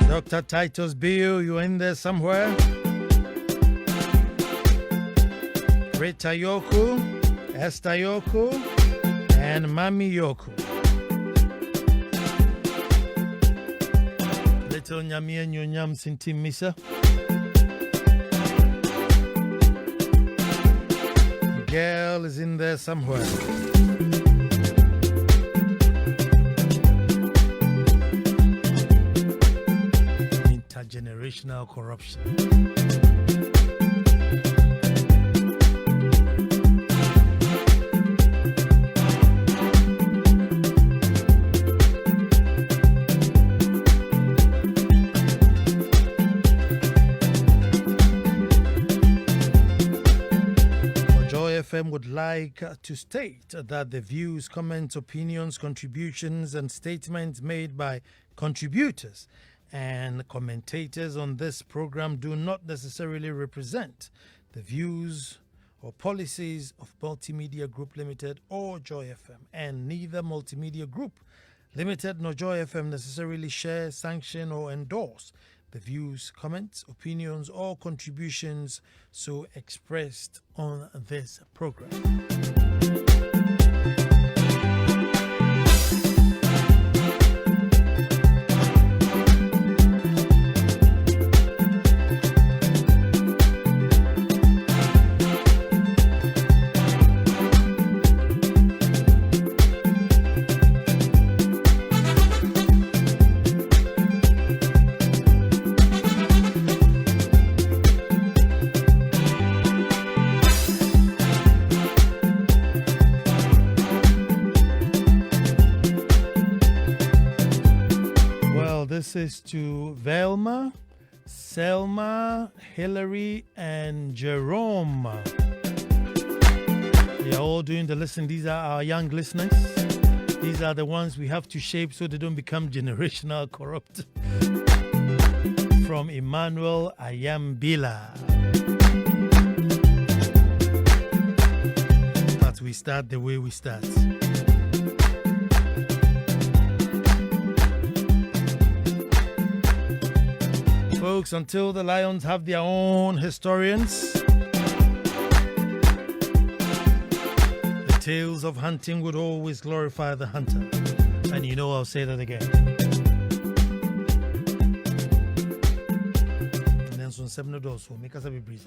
Dr. Titus Bill, you in there somewhere? Rita Yoku, Esther Yoku, and Mami Yoku. Little Nyami and Nyam Sinti Misa. Girl is in there somewhere. Intergenerational corruption. FM would like to state that the views, comments, opinions, contributions, and statements made by contributors and commentators on this program do not necessarily represent the views or policies of Multimedia Group Limited or Joy FM, and neither Multimedia Group Limited nor Joy FM necessarily share, sanction, or endorse the views, comments, opinions, or contributions so expressed on this program. This is to Velma, Selma, Hillary, and Jerome. They are all doing the listen. These are our young listeners. These are the ones we have to shape so they don't become generational corrupt. From Emmanuel Ayambila. But we start the way we start. Folks, until the lions have their own historians, the tales of hunting would always glorify the hunter. And you know I'll say that again. And then some 7 doors will make us a bit breeze.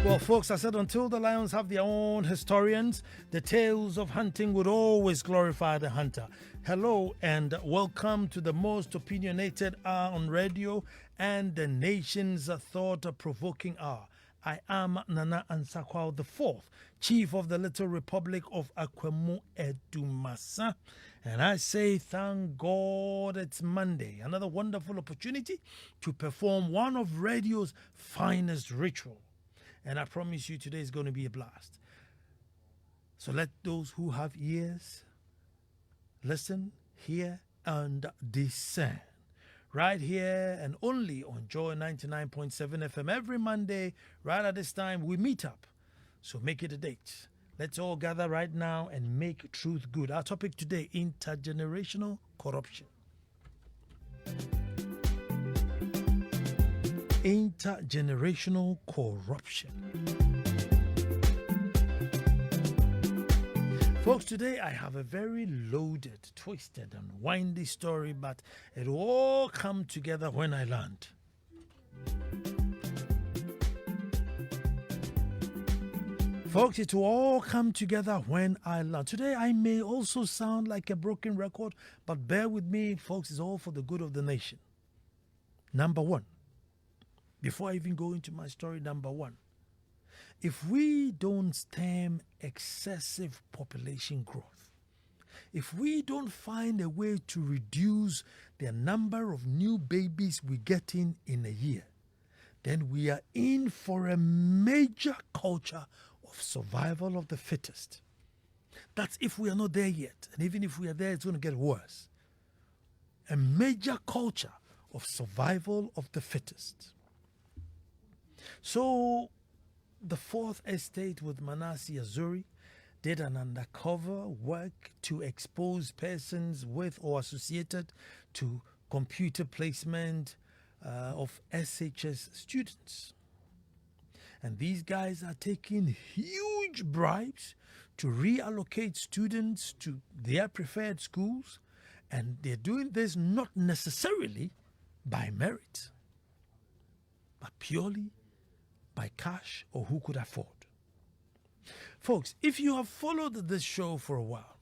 Well, folks, I said until the lions have their own historians, the tales of hunting would always glorify the hunter. Hello and welcome to the most opinionated hour on radio and the nation's thought-provoking hour. I am Nana Ansah Kwao, the fourth Chief of the Little Republic of Akwemu Edumasa. And I say, thank God it's Monday. Another wonderful opportunity to perform one of radio's finest rituals. And I promise you today is going to be a blast. So let those who have ears listen, hear, and discern. Right here and only on Joy 99.7 FM every Monday, right at this time, we meet up. So make it a date. Let's all gather right now and make truth good. Our topic today, intergenerational corruption. Intergenerational corruption. Folks, today I have a very loaded, twisted, and windy story, but it will all come together when I land. Folks, it will all come together when I land. Today I may also sound like a broken record, but bear with me, folks, it's all for the good of the nation. Number one. Before I even go into my story, number one, if we don't stem excessive population growth, if we don't find a way to reduce the number of new babies we get in a year, then we are in for a major culture of survival of the fittest. That's if we are not there yet. And even if we are there, it's going to get worse. A major culture of survival of the fittest. So the Fourth Estate with Manasseh Azuri did an undercover work to expose persons with or associated to computer placement of SHS students. And these guys are taking huge bribes to reallocate students to their preferred schools, and they're doing this not necessarily by merit, but purely by cash or who could afford. Folks, if you have followed this show for a while,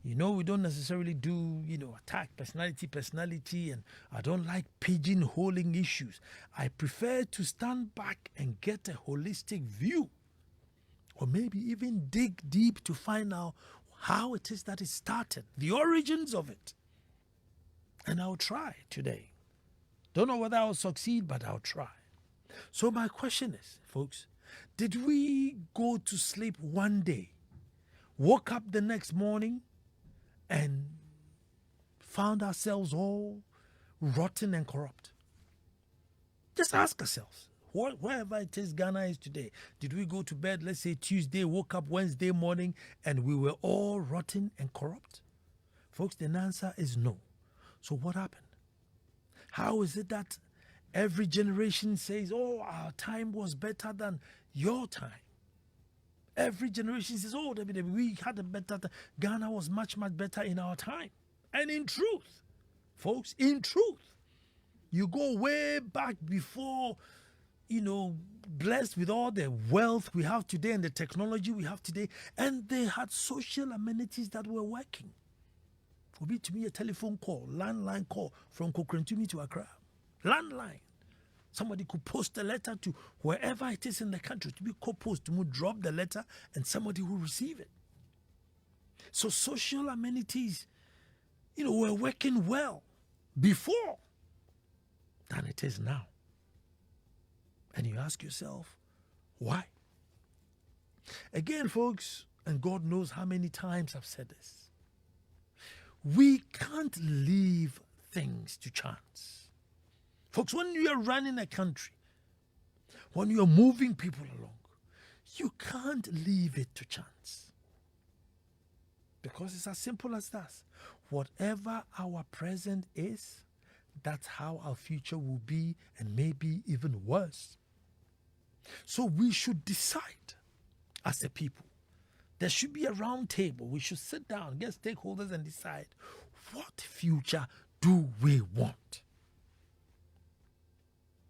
you know we don't necessarily do, attack personality, and I don't like pigeonholing issues. I prefer to stand back and get a holistic view, or maybe even dig deep to find out how it is that it started, the origins of it. And I'll try today. Don't know whether I'll succeed, but I'll try. So my question is, folks, did we go to sleep one day, woke up the next morning, and found ourselves all rotten and corrupt? Just ask ourselves, wherever it is Ghana is today, did we go to bed, let's say Tuesday, woke up Wednesday morning, and we were all rotten and corrupt? Folks, the answer is no. So what happened? How is it that every generation says, oh, our time was better than your time? Every generation says, oh, we had a better time. Ghana was much, much better in our time. And in truth, folks, in truth, you go way back before, blessed with all the wealth we have today and the technology we have today, and they had social amenities that were working. For me, to me, a telephone call, landline call from Kokrentumi to Accra. Landline. Somebody could post a letter to wherever it is in the country, to be co-post, to drop the letter, and somebody will receive it. So social amenities, were working well before than it is now. And you ask yourself, why? Again, folks, and God knows how many times I've said this, we can't leave things to chance. Folks, when you are running a country, when you are moving people along, you can't leave it to chance. Because it's as simple as that. Whatever our present is, that's how our future will be, and maybe even worse. So we should decide as a people. There should be a round table. We should sit down, get stakeholders, and decide, what future do we want?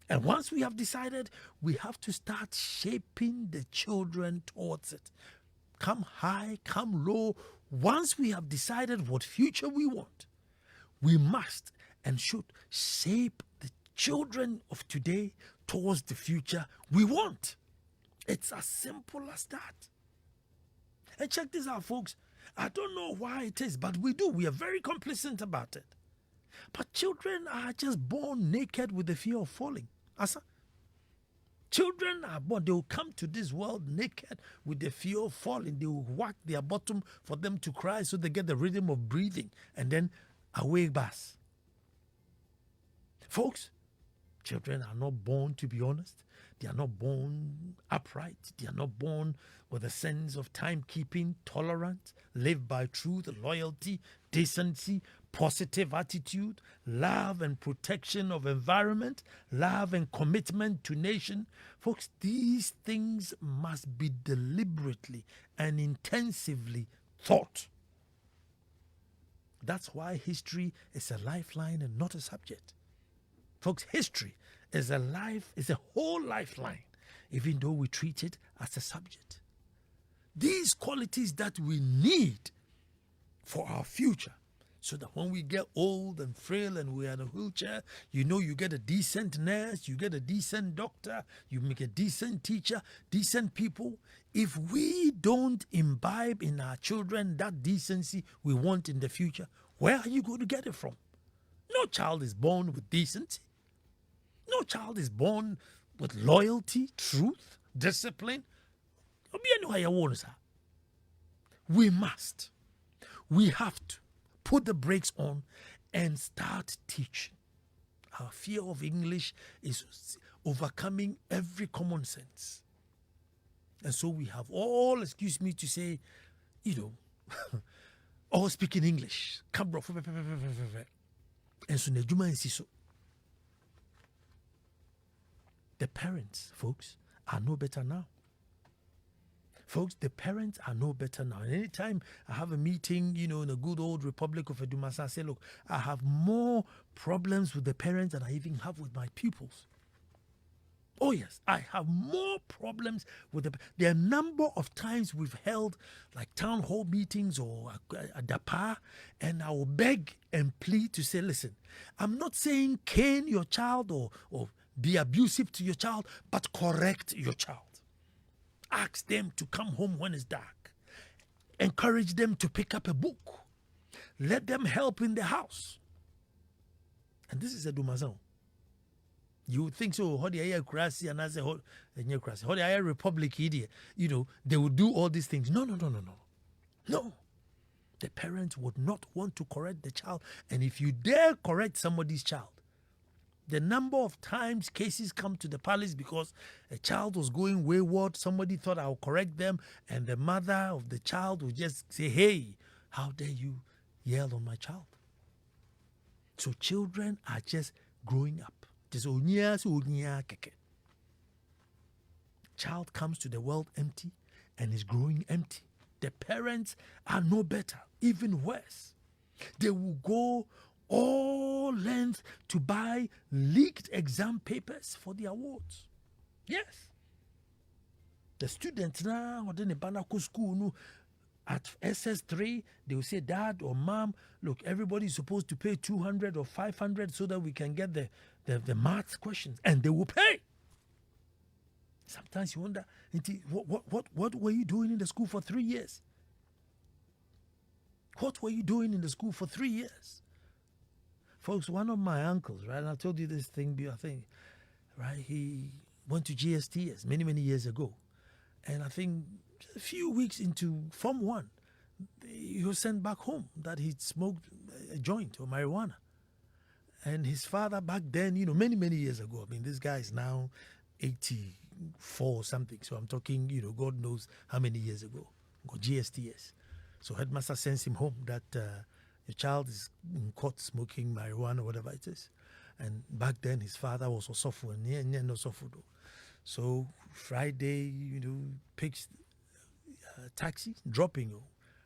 And once we have decided, we have to start shaping the children towards it. Come high, come low. Once we have decided what future we want, we must and should shape the children of today towards the future we want. It's as simple as that. And check this out, folks. I don't know why it is, but we do. We are very complacent about it. But children are just born naked with the fear of falling. Ansah. Children are born, they will come to this world naked with the fear of falling. They will whack their bottom for them to cry so they get the rhythm of breathing, and then away bus. Folks, children are not born, to be honest. They are not born upright. They are not born with a sense of timekeeping, tolerance, live by truth, loyalty, decency, positive attitude, love and protection of environment, love and commitment to nation. Folks, these things must be deliberately and intensively thought. That's why history is a lifeline and not a subject. Folks, history is a whole lifeline, even though we treat it as a subject. These qualities that we need for our future, so that when we get old and frail and we're in a wheelchair, you get a decent nurse, you get a decent doctor, you make a decent teacher, decent people. If we don't imbibe in our children that decency we want in the future, where are you going to get it from? No child is born with decency. No child is born with loyalty, truth, discipline. We have to put the brakes on and start teaching. Our fear of English is overcoming every common sense. And so we have all, excuse me to say, all speaking English. And so the parents, folks, are no better now. Folks, the parents are no better now. And anytime I have a meeting, in the good old Republic of Edumasa, I say, look, I have more problems with the parents than I even have with my pupils. Oh yes, I have more problems with the number of times we've held like town hall meetings or a DAPA, and I will beg and plead to say, listen, I'm not saying cane your child or be abusive to your child, but correct your child. Ask them to come home when it's dark. Encourage them to pick up a book. Let them help in the house. And this is a Dumazon. You would think so, how the Ayah and I say, how the Ayah Republic, they would do all these things. No. No. The parents would not want to correct the child. And if you dare correct somebody's child, the number of times cases come to the palace because a child was going wayward, somebody thought I'll correct them, and the mother of the child would just say, hey, how dare you yell on my child? So children are just growing up. Child comes to the world empty and is growing empty. The parents are no better, even worse. They will go all length to buy leaked exam papers for the awards. Yes. The students now, or then the Banako school, at SS3, they will say, Dad or Mom, look, everybody's supposed to pay 200 or 500 so that we can get the math questions. And they will pay. Sometimes you wonder, what were you doing in the school for 3 years? What were you doing in the school for 3 years? Folks, one of my uncles, right, and I told you this thing, I think, right, he went to GSTS many, many years ago. And I think a few weeks into Form 1, he was sent back home that he'd smoked a joint or marijuana. And his father back then, many, many years ago, I mean, this guy is now 84 or something. So I'm talking, God knows how many years ago. Got GSTS. So headmaster sends him home that your child is in court smoking marijuana, whatever it is. And back then his father was a software, no software. So Friday, picks a taxi, dropping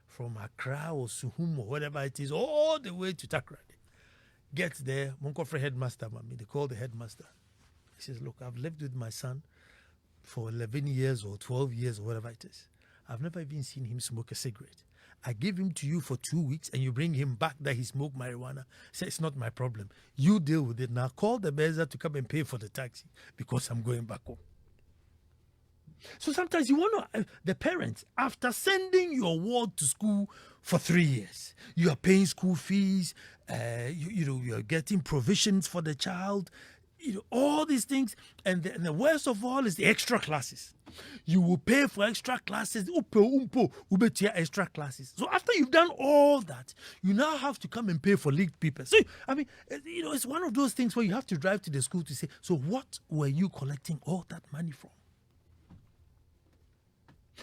from Accra or Suhum or whatever it is, all the way to Takrady. Gets there, Monkofre headmaster, they call the headmaster. He says, look, I've lived with my son for 11 years or 12 years or whatever it is. I've never even seen him smoke a cigarette. I give him to you for 2 weeks and you bring him back that he smoked marijuana. Say, it's not my problem. You deal with it. Now call the Beza to come and pay for the taxi because I'm going back home. So sometimes you want to, the parents, after sending your ward to school for 3 years, you are paying school fees, you're getting provisions for the child, all these things. And the worst of all is the extra classes. You will pay for extra classes, extra classes. So after you've done all that, you now have to come and pay for leaked papers. So, I mean, it's one of those things where you have to drive to the school to say, so what were you collecting all that money from?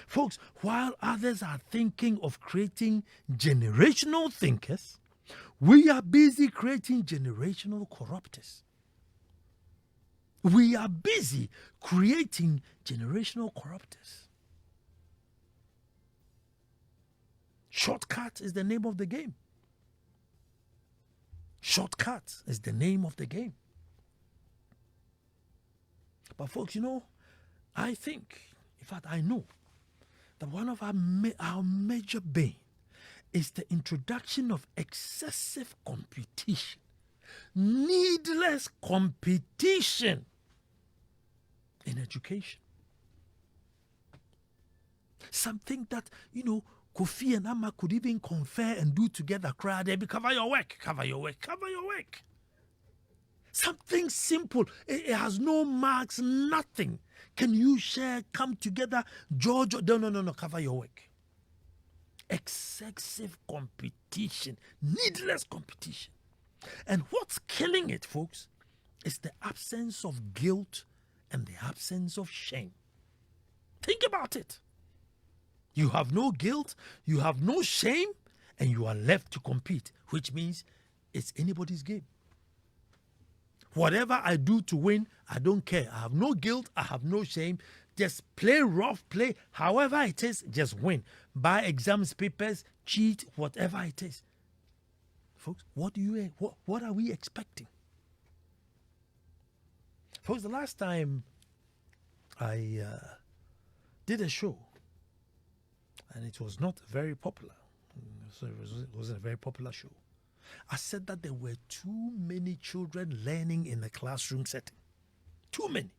Folks, while others are thinking of creating generational thinkers, we are busy creating generational corruptors. We are busy creating generational corruptors. Shortcut is the name of the game. Shortcut is the name of the game. But folks, I think, in fact, I know that one of our major bane is the introduction of excessive competition. Needless competition in education. Something that, Kofi and Amma could even confer and do together. Cover your work. Something simple. It has no marks, nothing. Can you share, come together, George? No, cover your work. Excessive competition, needless competition. And what's killing it, folks, is the absence of guilt and the absence of shame. Think about it. You have no guilt, you have no shame, and you are left to compete, which means it's anybody's game. Whatever I do to win, I don't care. I have no guilt, I have no shame. Just play rough, play however it is, just win. Buy exams, papers, cheat, whatever it is. Folks, what are we expecting? Folks, the last time I did a show, and it was not very popular, so it wasn't a very popular show. I said that there were too many children learning in a classroom setting. Too many.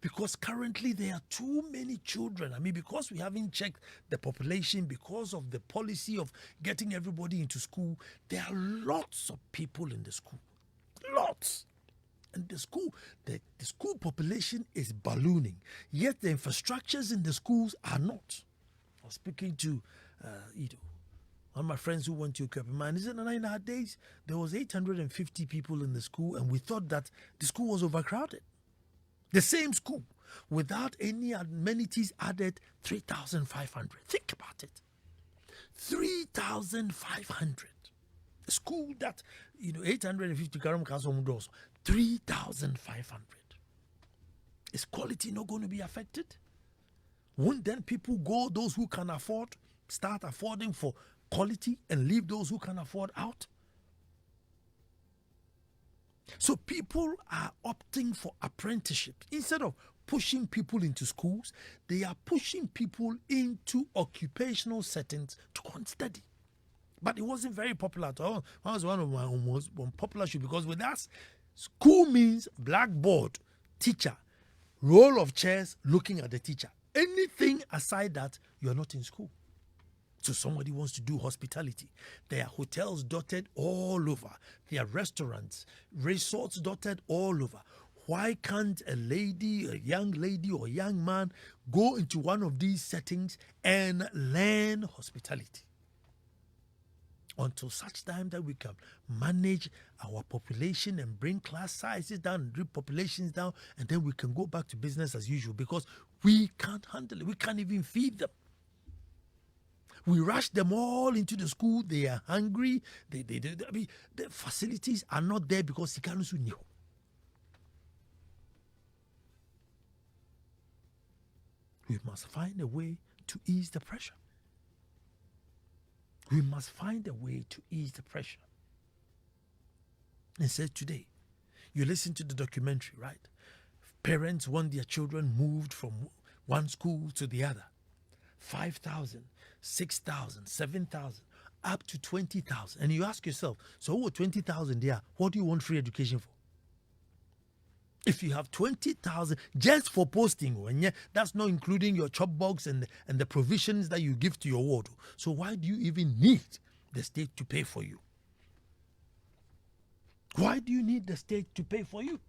Because currently there are too many children. I mean, because we haven't checked the population, because of the policy of getting everybody into school, there are lots of people in the school. Lots. And the school population is ballooning. Yet the infrastructures in the schools are not. I was speaking to one of my friends who went to Kepima, and he said in our days there was 850 people in the school, and we thought that the school was overcrowded. The same school, without any amenities added, 3,500. Think about it. 3,500. A school that, 850 Karam Kasom doors, 3,500. Is quality not going to be affected? Won't then people go, those who can afford, start affording for quality and leave those who can afford out? So people are opting for apprenticeships. Instead of pushing people into schools, they are pushing people into occupational settings to go and study. But it wasn't very popular at all. That was one of my most unpopular shows, because with us, school means blackboard, teacher, row of chairs looking at the teacher. Anything aside that, you are not in school. So somebody wants to do hospitality. There are hotels dotted all over. There are restaurants, resorts dotted all over. Why can't a lady, a young lady or a young man go into one of these settings and learn hospitality? Until such time that we can manage our population and bring class sizes down, bring populations down, and then we can go back to business as usual, because we can't handle it. We can't even feed them. We rush them all into the school. They are hungry. I mean, the facilities are not there because you can't know. We must find a way to ease the pressure. We must find a way to ease the pressure. And said today, you listen to the documentary, right? Parents want their children moved from one school to the other. 5,000, 6,000, 7,000, up to 20,000. And you ask yourself, so what 20,000 there, what do you want free education for? If you have 20,000 just for posting, that's not including your chop box and the provisions that you give to your ward. So why do you even need the state to pay for you? Why do you need the state to pay for you?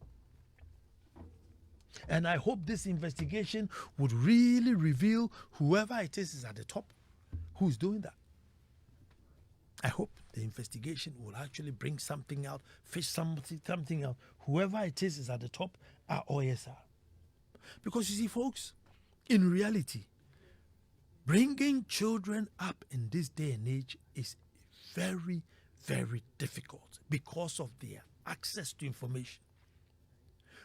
And I hope this investigation would really reveal whoever it is at the top who's doing that. I hope the investigation will actually bring something out, fish something out. Whoever it is at the top are OSR. Because you see, folks, in reality, bringing children up in this day and age is very, very difficult because of their access to information.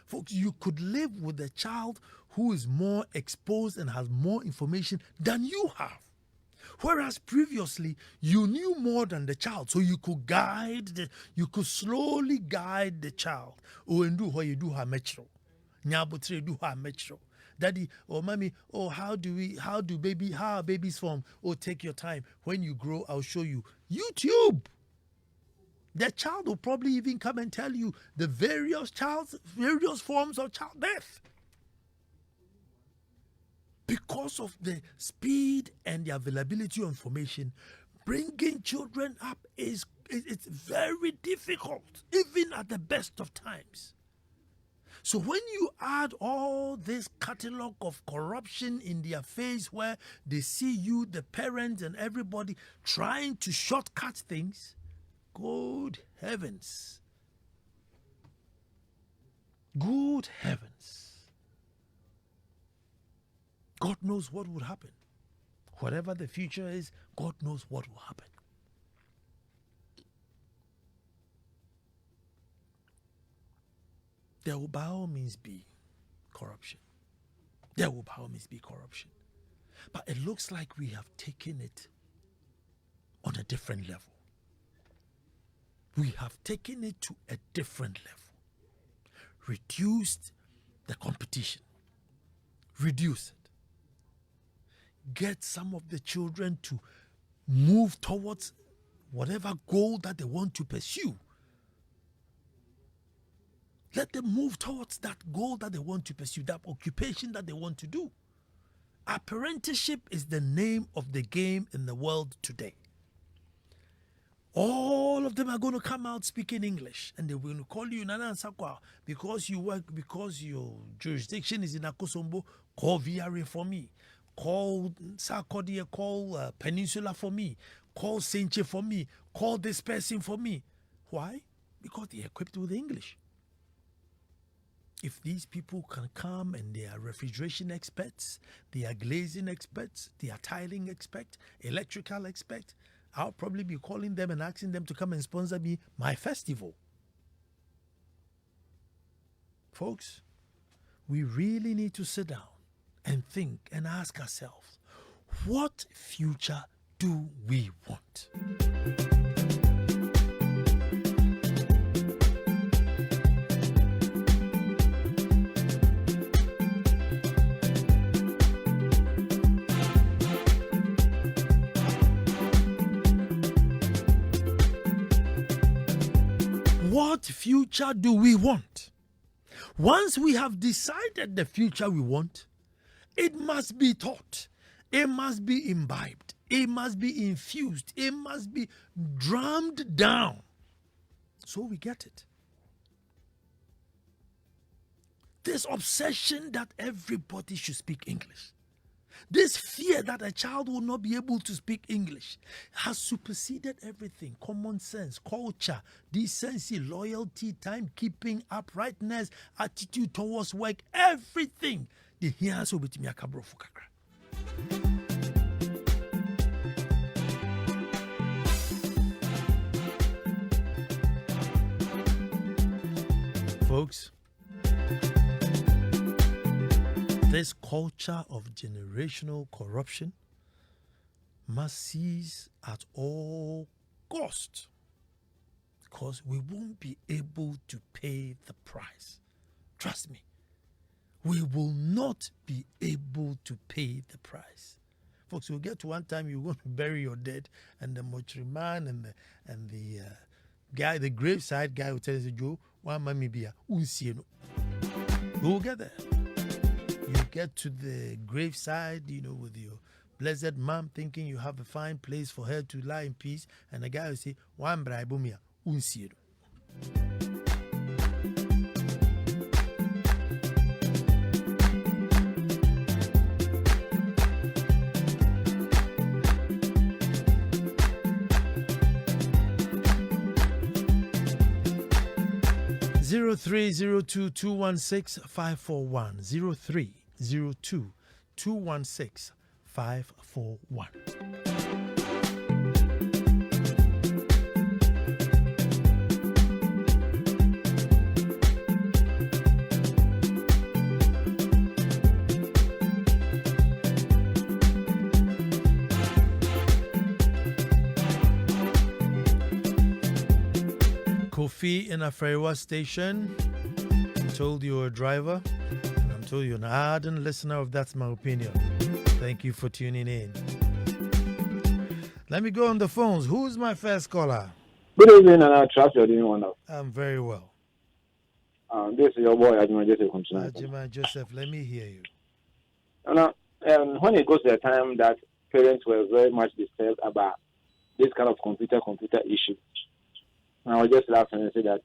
Folks, you could live with a child who is more exposed and has more information than you have. Whereas previously, you knew more than the child, so you could you could slowly guide the child. Oh, and do what you do her metro. Nyabotre do her metro. Daddy or mommy, oh, how are babies form? Oh, take your time. When you grow, I'll show you. YouTube. The child will probably even come and tell you the various forms of childbirth. Because of the speed and the availability of information, bringing children up it's very difficult, even at the best of times. So when you add all this catalog of corruption in their face, where they see you, the parents and everybody, trying to shortcut things, good heavens. Good heavens. God knows what would happen. Whatever the future is, God knows what will happen. There will by all means be corruption. There will by all means be corruption. But it looks like we have taken it on a different level. We have taken it to a different level. Reduced the competition. Reduce it. Get some of the children to move towards whatever goal that they want to pursue. Let them move towards that goal that they want to pursue, that occupation that they want to do. Apprenticeship is the name of the game in the world today. All of them are going to come out speaking English, and they will call you Ansah Kwao because you work, because your jurisdiction is in Akosombo. Call VRA for me. Call Sarkodie, call Peninsula for me. Call Senche for me. Call this person for me. Why? Because they are equipped with English. If these people can come and they are refrigeration experts, they are glazing experts, they are tiling experts, electrical experts, I'll probably be calling them and asking them to come and sponsor me my festival. Folks, we really need to sit down and think and ask ourselves, what future do we want? What future do we want? Once we have decided the future we want, it must be taught. It must be imbibed. It must be infused. It must be drummed down so we get it. This obsession that everybody should speak English, this fear that a child will not be able to speak English has superseded everything. Common sense, culture, decency, loyalty, timekeeping, uprightness, attitude towards work, everything. The hears will be kakra. Folks, this culture of generational corruption must cease at all cost, because we won't be able to pay the price. Trust me, we will not be able to pay the price. Folks, you'll get to one time you're going to bury your dead, and the mortuary man and the guy, the graveside guy will tell you, Joe, one mammy be a unsieno. We'll get there. You get to the graveside, with your blessed mom, thinking you have a fine place for her to lie in peace, and the guy will say, "Wan braibumia unsiero." Zero 302-216-541 0302-216-541. Kofi in a Frewa station. I'm told you're a driver. And I'm told you're an ardent listener of That's My Opinion. Thank you for tuning in. Let me go on the phones. Who's my first caller? Good evening, and I trust you're doing wonderful. I'm very well. This is your boy, Ajima Joseph. Ajima Joseph, let me hear you. When it goes to the time that parents were very much disturbed about this kind of computer issue, I was just laughing and say that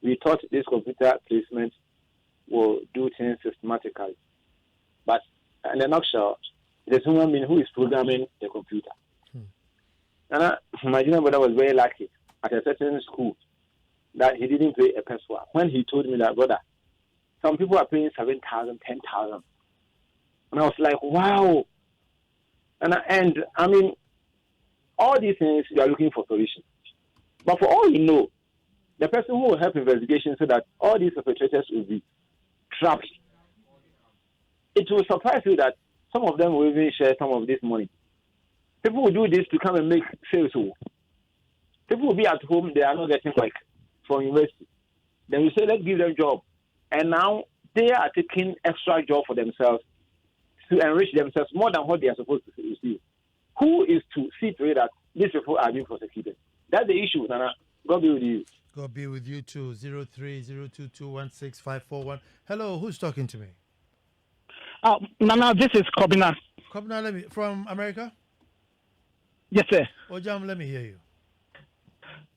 we thought this computer placement will do things systematically. But in a nutshell, there's a human being who is programming the computer. And my junior brother was very lucky at a certain school that he didn't pay a peso. When he told me that, brother, some people are paying 7,000, 10,000. And I was like, wow. And I mean, all these things, you are looking for solutions. But for all you know, the person who will help investigation so that all these perpetrators will be trapped. It will surprise you that some of them will even share some of this money. People will do this to come and make sales. People will be at home, they are not getting work from university. Then we say, let's give them a job. And now they are taking extra job for themselves to enrich themselves more than what they are supposed to receive. Who is to see to it that these people are being prosecuted? That's the issue, Nana. God be with you. God be with you too. 0302216541. Hello, who's talking to me? Nana, this is Kobina. Kobina, from America? Yes, sir. Ojam, let me hear you.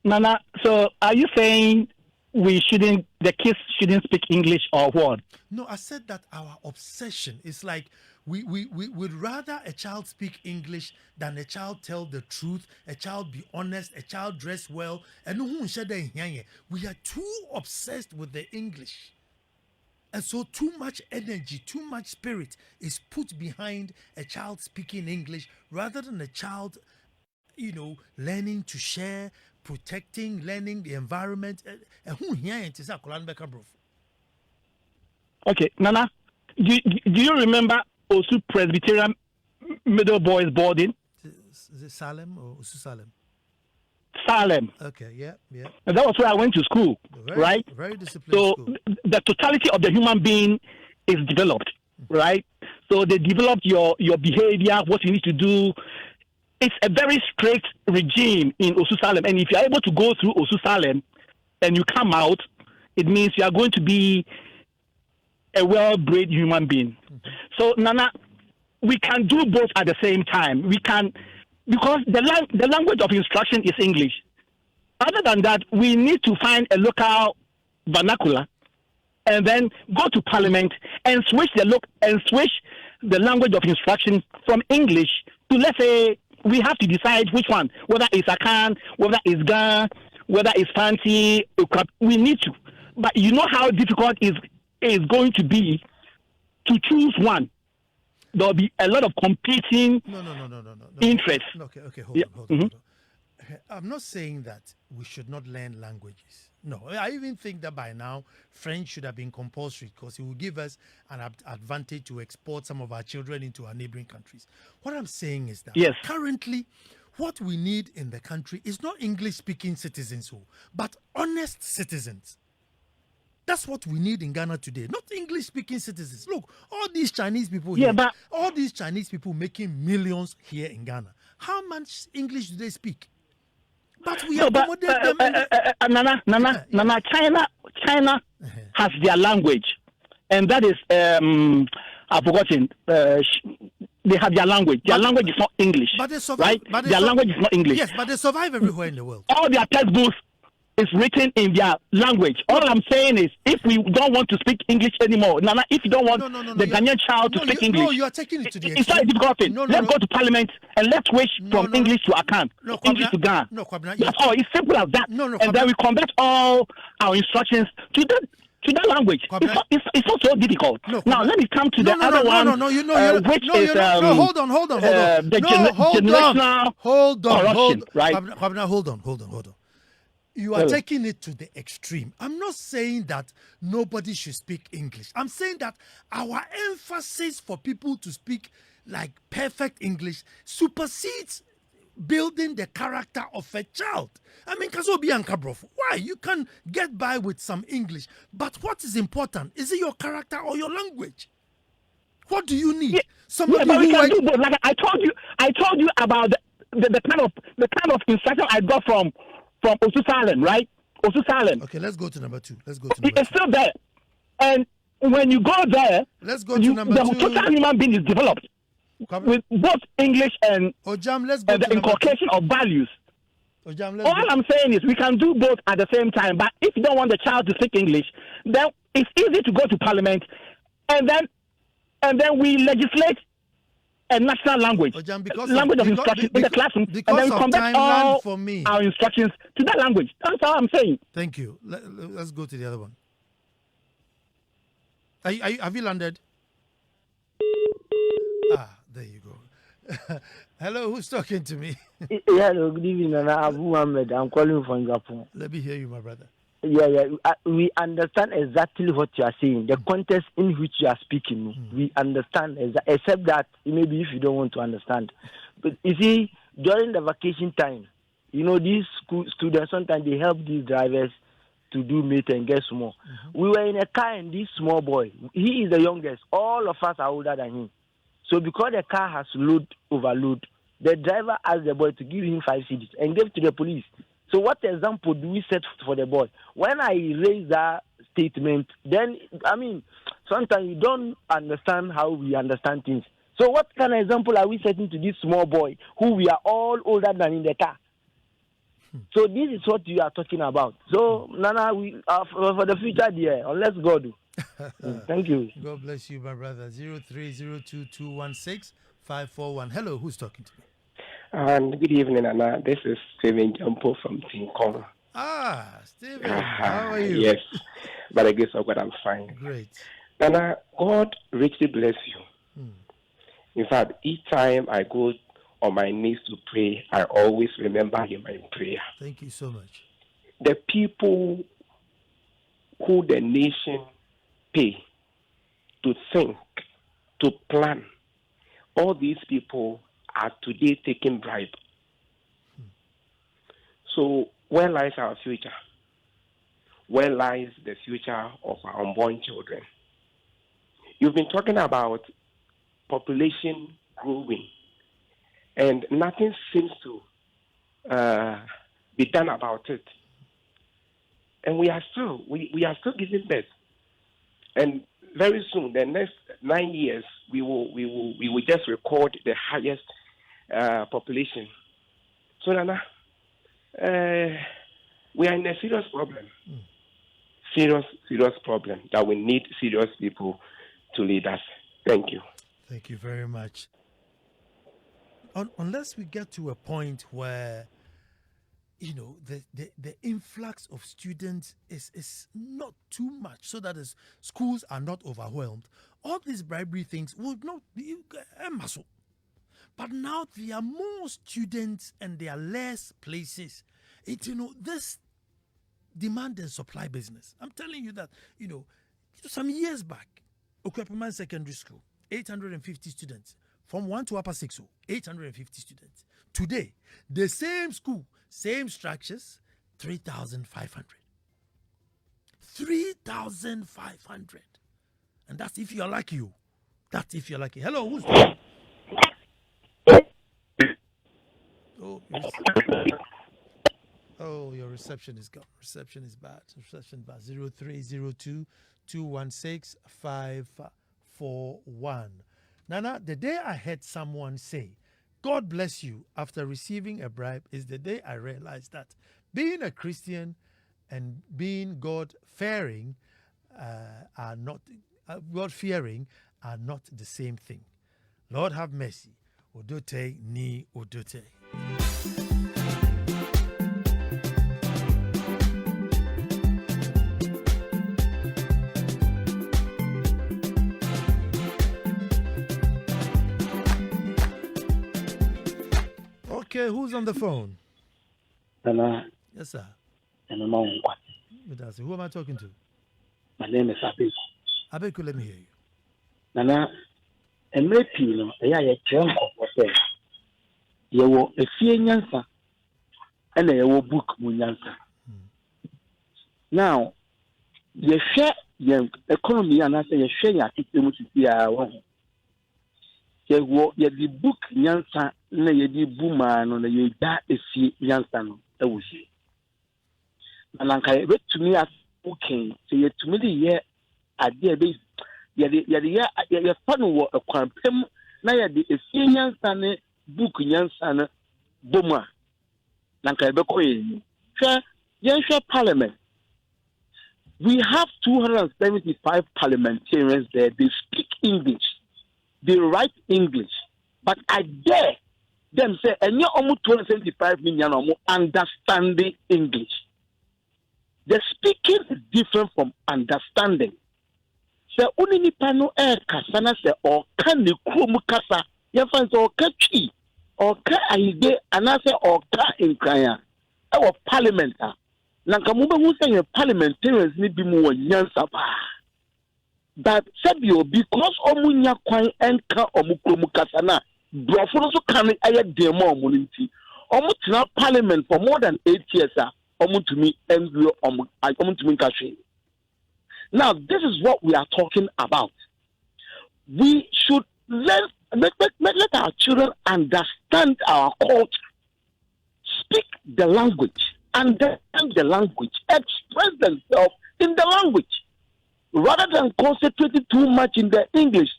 Nana, so are you saying the kids shouldn't speak English or what? No, I said that our obsession is like we would rather a child speak English than a child tell the truth, a child be honest, a child dress well. And we are too obsessed with the English. And so too much energy, too much spirit is put behind a child speaking English rather than a child, learning to share, protecting, learning the environment. Okay, Nana, do you remember Osu Presbyterian Middle Boys Boarding? Is it Salem or Osu Salem? Salem. Okay, yeah. And that was where I went to school, right? Very disciplined so school. The totality of the human being is developed, right? So they developed your behavior, what you need to do. It's a very strict regime in Osu Salem. And if you're able to go through Osu Salem and you come out, it means you are going to be a well-bred human being. Mm-hmm. So, Nana, we can do both at the same time. We can, because the language of instruction is English. Other than that, we need to find a local vernacular and then go to Parliament and switch the language of instruction from English to, let's say, we have to decide which one, whether it's Akan, whether it's Ga, whether it's Fancy. We need to. But you know how difficult it is going to be to choose one. There'll be a lot of competing interests. Okay, hold on. I'm not saying that we should not learn languages. No, I even think that by now French should have been compulsory because it will give us an advantage to export some of our children into our neighboring countries. What I'm saying is that currently what we need in the country is not English-speaking citizens, but honest citizens. That's what we need in Ghana today, not English-speaking citizens. Look, all these Chinese people here, all these Chinese people making millions here in Ghana. How much English do they speak? But we accommodate them. Nana, China has their language, and that is I've forgotten. They have their language. Their language is not English, but they survive, right? Their language is not English. Yes, but they survive everywhere in the world. All their textbooks is written in their language. All I'm saying is, if we don't want to speak English anymore, Nana, if you don't want the Ghanaian child to speak English, you are taking it to the it's not a difficult thing. Let's go to Parliament and let's switch from English to Akan, English to Ghana. That's all. It's simple as that. And then we convert all our instructions to that language. It's not so difficult. Now let me come to the other one, which is hold on. The generational corruption, right? Hold on. You are taking it to the extreme. I'm not saying that nobody should speak English. I'm saying that our emphasis for people to speak like perfect English supersedes building the character of a child. I mean, Kazobi and Kabrof, why? You can get by with some English, but what is important? Is it your character or your language? What do you need? Somebody but we can do both. Like I told you about the kind of instruction I got from Osu Salem, right? Osu Salem. Okay, let's go to number 2. It's still there. And when you go there, let's go to number 2. The total human being is developed with both English and the inculcation of values. All I'm saying is we can do both at the same time. But if you don't want the child to speak English, then it's easy to go to Parliament and then we legislate a national language, language of instruction in the classroom, and then convert all our instructions to that language. That's all I'm saying. Thank you. Let's go to the other one. Have you landed? There you go. Hello, who's talking to me? Hello, good evening, Nana Abu Ahmed. I'm calling from Japan. Let me hear you, my brother. We understand exactly what you are saying, the context in which you are speaking. We understand, except that maybe if you don't want to understand. But you see, during the vacation time, these students, sometimes they help these drivers to do mate and get small. We were in a car and this small boy, he is the youngest. All of us are older than him. So because the car has overload, the driver asked the boy to give him 5 cedis and gave to the police. So what example do we set for the boy? When I raise that statement, then, sometimes you don't understand how we understand things. So what kind of example are we setting to this small boy who we are all older than in the car? So this is what you are talking about. So, Nana, we for the future, dear, unless God do. Thank you. God bless you, my brother. 0302216541. Hello, who's talking to me? And good evening, Anna. This is Stephen Jampo from Tinkong. Stephen, how are you? Yes, by the grace of God, I'm fine. Great. Anna, God richly bless you. In fact, each time I go on my knees to pray, I always remember him in prayer. Thank you so much. The people who the nation pay to think, to plan, all these people are today taking bribe. So where lies our future? Where lies the future of our unborn children? You've been talking about population growing, and nothing seems to be done about it. And we are still giving birth. And very soon, the next 9 years, we will just record the highest population. So, Nana, we are in a serious problem. Serious problem that we need serious people to lead us. Thank you. Thank you very much. Unless we get to a point where, the influx of students is not too much so that schools are not overwhelmed, all these bribery things will not be a muscle. But now there are more students and there are less places. This demand and supply business. I'm telling you that, some years back, Okwepaman Secondary School, 850 students. From 1 to upper 6, 850 students. Today, the same school, same structures, 3,500. 3,500. And that's if you're lucky. That's if you're lucky. Hello, who's there? Your reception is gone. Reception is bad. 0302216541. Nana, the day I heard someone say, God bless you after receiving a bribe is the day I realized that being a Christian and being God-fearing are not the same thing. Lord have mercy. Odote ni odote. Okay, who's on the phone? Nana. Yes, sir. Who am I talking to? My name is Abeku. Abeku, let me hear you. Nana, MP, a chunk of what you will a few Yansa and a book Munyansa. Now, you share your economy and I say you share your system. You the book Yansa, you boomer, no, you da a few Yansan. And I read to me as booking, so you to me the year at the base. You're fun of a quampem. Now you're the senior son, book Yansan, boomer. Lanka Bekoy. Share Parliament. We have 275 parliamentarians there. They speak English. They write English. But I dare them say, and you're almost 275 million or more understanding English. The speaking is different from understanding. sɛ wone nipa no ɛrekasa na sɛ ɔka ne kurom kasa yɛmfa sɛ ɔka twi ɔka ahide anaasɛ ɔka nkran a ɛwɔ parliament a na nka mobɛhu sɛ yɛ parliamentarians ne bi mu wɔ nyansa paa but sɛbio because ɔmo nya kwan ɛnka ɔmo kurom kasa na brɔfo no so ka no ɛyɛ deɛ ma ɔmo no nti ɔmo tena parliament for more than 8 years a ɔmo tumi ɛnwio ɔmo tumi nka hwee. Now, this is what we are talking about. We should let our children understand our culture, speak the language, understand the language, express themselves in the language, rather than concentrating too much in the English.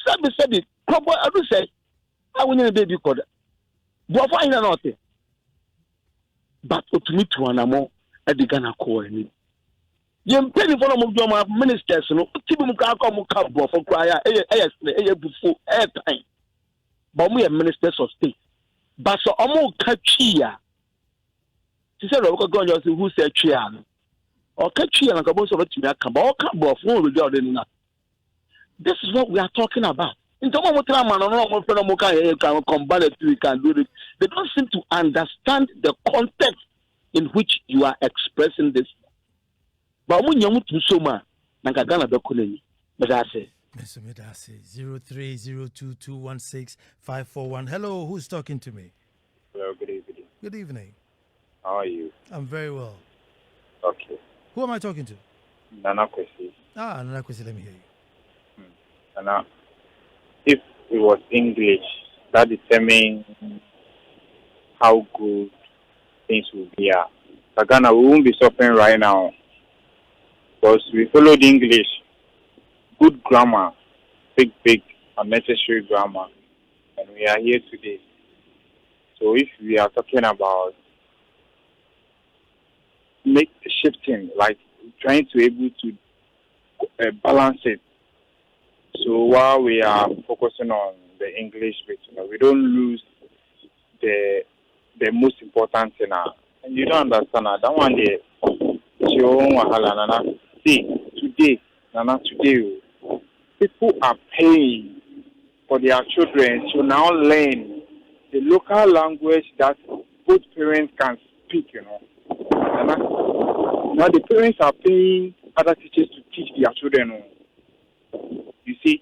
Sabi, proper, I do say, I will need a baby code. But I know nothing. But to me, to an amount, I began a call. Yem penny for my ministers, no, keep him come for cry, before airtime. But we are ministers of state. But so almost catchia. She said, who said Chian? Or catchia and a couple of it to me, come or come off, no regarding that. This is what we are talking about. In the moment, man, can combat it, we can do it. They don't seem to understand the context in which you are expressing this. But when you to so much, Nankagana Bekuneni, but I say 0302216541. Hello, who's talking to me? Hello, good evening. Good evening. How are you? I'm very well. Okay. Who am I talking to? Nana Kwesi. Nana Kwesi, let me hear you. Nana, if it was English that determined how good things will be, Ghana, we won't be suffering right now. Because we followed English, good grammar, big, unnecessary grammar, and we are here today. So if we are talking about shifting, like trying to able to balance it, so while we are focusing on the English bit, we don't lose the most important thing. And you don't understand that one day, see, today, people are paying for their children to now learn the local language that both parents can speak, Now the parents are paying other teachers to teach their children. You see?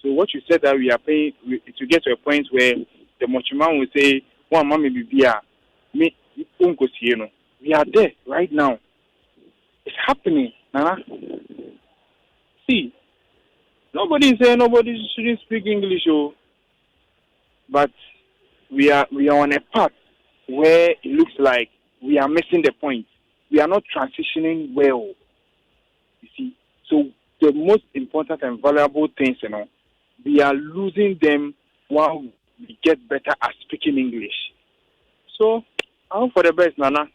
So what you said that we are paying, to get to a point where the Mochiman will say, one mommy be here, me, we are there right now. It's happening. See, nobody is saying nobody shouldn't speak English, but we are on a path where it looks like we are missing the point. We are not transitioning well. You see, so the most important and valuable things, we are losing them while we get better at speaking English. So I hope for the best, Nana.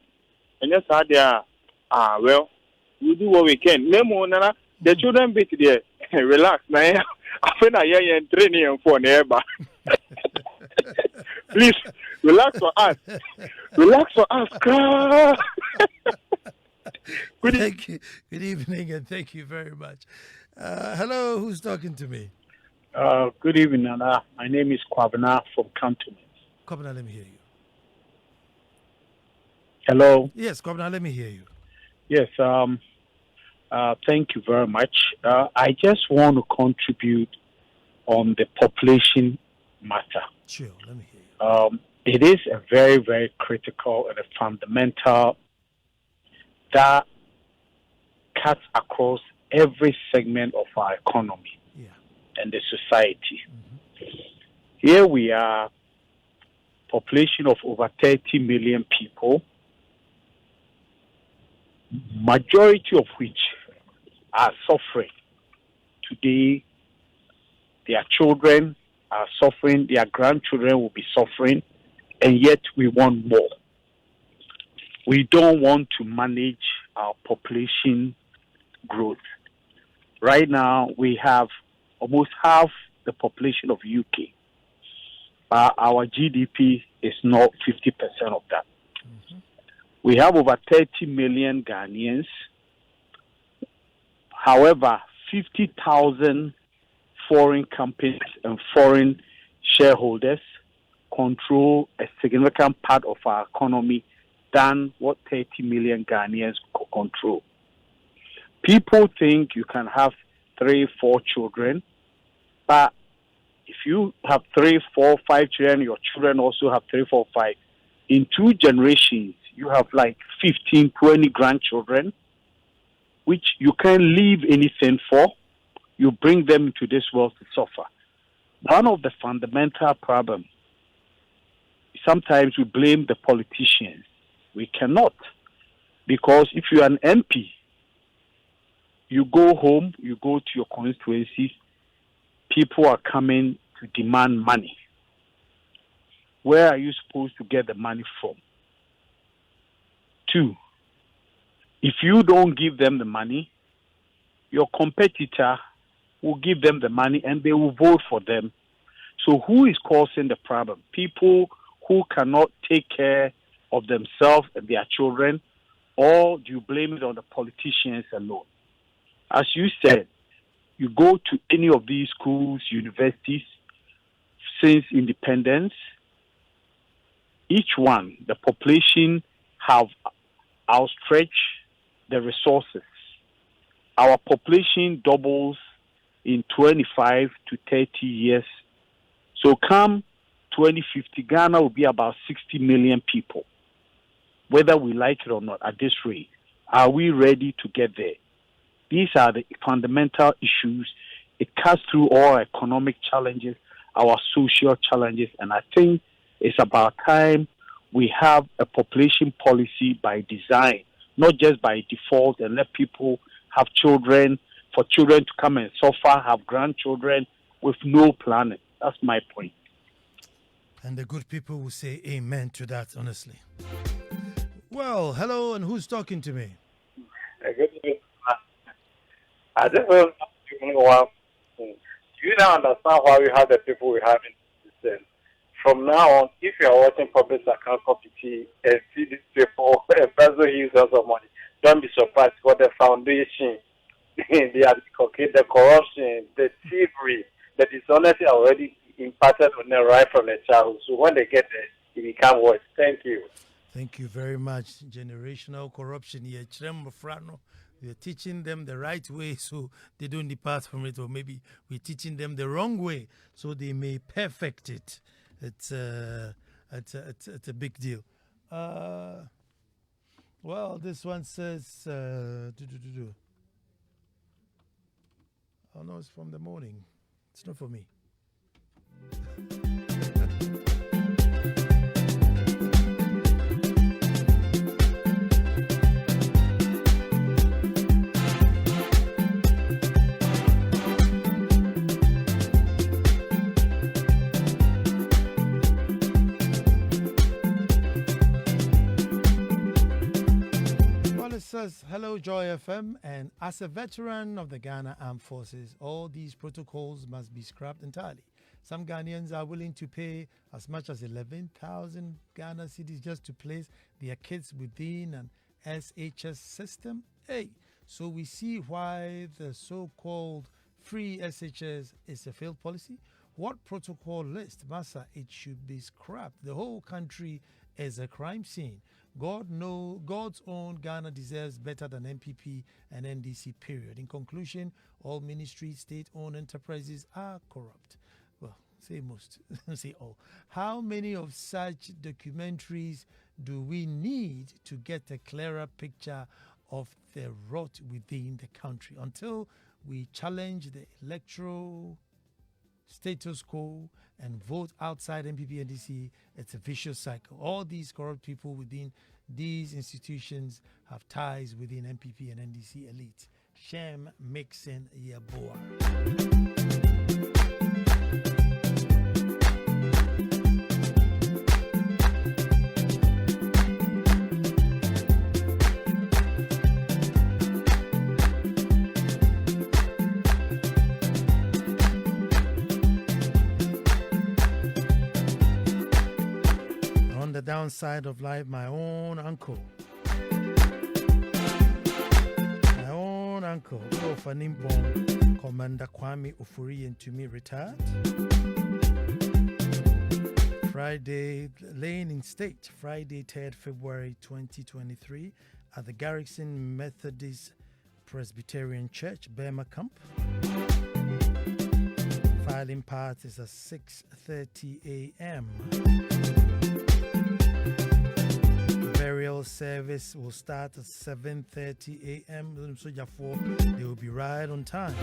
And just how they are, well, we do what we can. Nemo, Nana, the children bit there. Relax, man. I feel like you're training for neighbor. Please, relax for us. Relax for us. Thank you. Good evening, and thank you very much. Hello, who's talking to me? Good evening, Nana. My name is Kwabena from Cantonment. Kwabena, let me hear you. Hello. Yes, Kwabena, let me hear you. Yes. Thank you very much. I just want to contribute on the population matter. Sure, let me hear you. It is a very, very critical and a fundamental that cuts across every segment of our economy and the society. Mm-hmm. Here we are, population of over 30 million people, majority of which are suffering. Today, their children are suffering, their grandchildren will be suffering, and yet we want more. We don't want to manage our population growth. Right now, we have almost half the population of UK, but our GDP is not 50% of that. Mm-hmm. We have over 30 million Ghanaians. However, 50,000 foreign companies and foreign shareholders control a significant part of our economy than what 30 million Ghanaians control. People think you can have 3, 4 children, but if you have 3, 4, 5 children, your children also have 3, 4, 5. In 2 generations, you have like 15, 20 grandchildren, which you can't leave anything for. You bring them into this world to suffer. One of the fundamental problems, sometimes we blame the politicians. We cannot. Because if you're an MP, you go home, you go to your constituencies, people are coming to demand money. Where are you supposed to get the money from? 2, if you don't give them the money, your competitor will give them the money and they will vote for them. So who is causing the problem? People who cannot take care of themselves and their children, or do you blame it on the politicians alone? As you said, you go to any of these schools, universities, since independence, each one, the population have outstretched the resources. Our population doubles in 25 to 30 years. So come 2050, Ghana will be about 60 million people. Whether we like it or not at this rate, are we ready to get there? These are the fundamental issues. It cuts through all our economic challenges, our social challenges, and I think it's about time we have a population policy by design, not just by default, and let people have children, for children to come and suffer, have grandchildren with no planning. That's my point. And the good people will say amen to that, honestly. Well, hello, and who's talking to me? Good evening. I just want to know, do you now understand why we have the people we have in the system? From now on, if you are watching public account committee and see these people embezzle huge amounts of money, don't be surprised because the foundation, the corruption, the thievery, the dishonesty are already imparted on them right from the childhood. So when they get there, it becomes worse. Thank you. Thank you very much. Generational corruption. We're teaching them the right way so they don't depart from it, or maybe we're teaching them the wrong way so they may perfect it. It's a big deal. Well, this one says, oh no, it's from the morning. It's not for me. Says, hello Joy FM, and as a veteran of the Ghana Armed Forces, all these protocols must be scrapped entirely. Some Ghanaians are willing to pay as much as 11,000 Ghana cedis just to place their kids within an SHS system. Hey, so we see why the so-called free SHS is a failed policy. What protocol list? Massa, it should be scrapped. The whole country is a crime scene. God's own Ghana deserves better than MPP and NDC, period. In conclusion, all ministries, state-owned enterprises are corrupt. Well, say most, say all. How many of such documentaries do we need to get a clearer picture of the rot within the country? Until we challenge the electoral status quo and vote outside MPP and NDC, it's a vicious cycle. All these corrupt people within these institutions have ties within MPP and NDC elite. Shem Mixin Yaboa. On the downside of life, my own uncle uncle, Fanimpo, Commander Kwame Ofuri and to me retired. Friday, laying in state, Friday, 3rd February 2023 at the Garrison Methodist Presbyterian Church, Burma Camp. Filing part is at 6:30 a.m. Burial service will start at 7:30 a.m. So therefore, they will be right on time.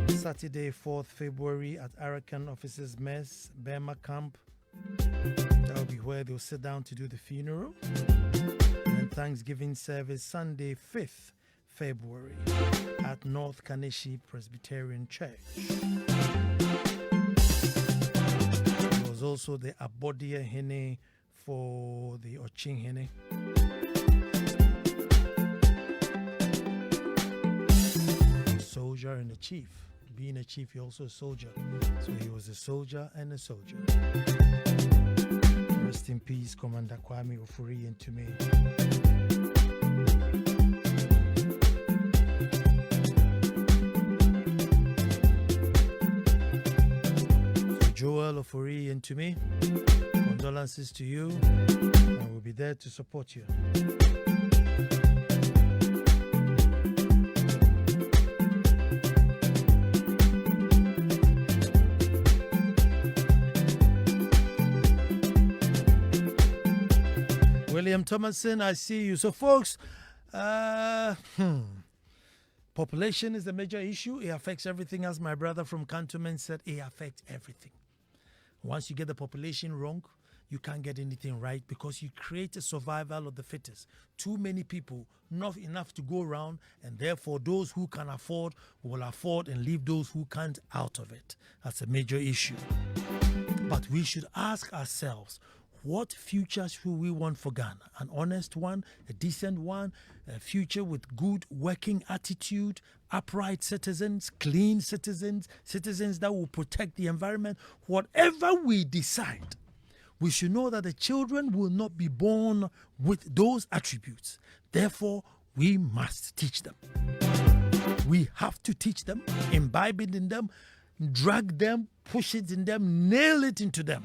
Saturday, 4th February at Arakan Officers Mess, Burma Camp. That will be where they'll sit down to do the funeral. And Thanksgiving service Sunday, 5th February at North Kaneshi Presbyterian Church. There was also the Abodia Hene for the Oching Hene. Soldier and a chief. Being a chief, he also a soldier. So he was a soldier and a soldier. Rest in peace, Commander Kwame Ofuri and to me. Joel Ofuri and to me, condolences to you. I will be there to support you. William Thomason, I see you. So, folks, population is a major issue. It affects everything, as my brother from Cantonment said. It affects everything. Once you get the population wrong, you can't get anything right because you create a survival of the fittest. Too many people, not enough to go around, and therefore those who can afford will afford and leave those who can't out of it. That's a major issue. But we should ask ourselves, what future should we want for Ghana? An honest one, a decent one, a future with good working attitude, upright citizens, clean citizens, citizens that will protect the environment. Whatever we decide, we should know that the children will not be born with those attributes. Therefore, we must teach them. We have to teach them, imbibe it in them, drag them, push it in them, nail it into them.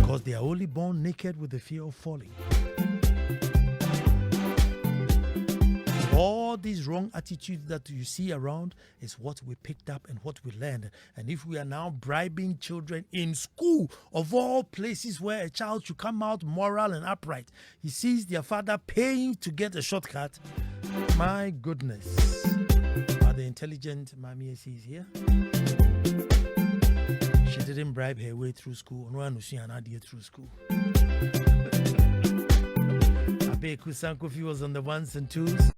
Because they are only born naked with the fear of falling. All these wrong attitudes that you see around is what we picked up and what we learned. And if we are now bribing children in school, of all places where a child should come out moral and upright, he sees their father paying to get a shortcut. My goodness. But the intelligent Mami is here. She didn't bribe her way through school. No one knows an idea through school. Abe Kusankofi was on the ones and twos.